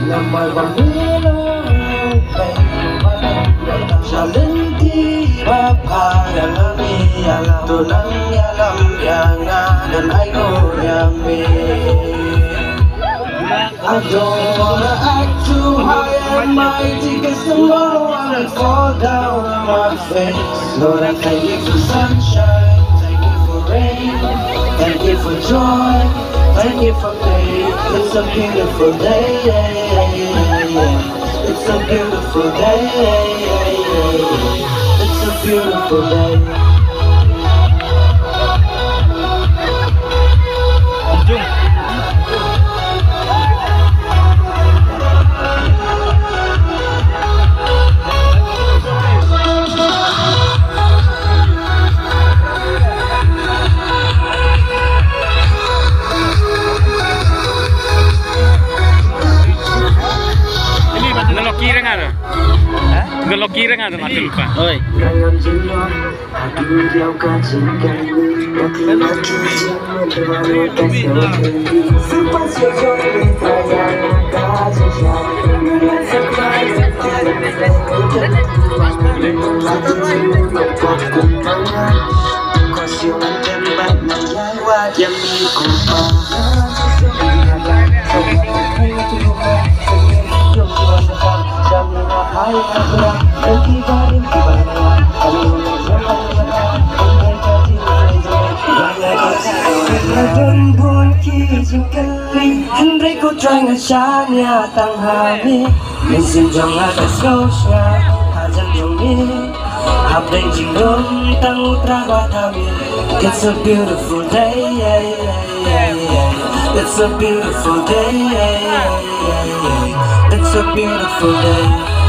那么往你路被Jalan tiba pada kami alam tunang alam yang dan ayo yami. I don't wanna act too high and mighty, cause tomorrow I will fall down on my face. Lord, I thank you for sunshine, thank you for rain, thank you for joy, thank you for pain. It's a beautiful day. It's a beautiful day. It's a beautiful day. Ngelokir nga naman lupa. Oi. Henry ko try nga siya niya tanghali Minsan diyang atas ko siya Hajan yung ni Habang jingong tang trago tabi It's a beautiful day It's a beautiful day It's a beautiful day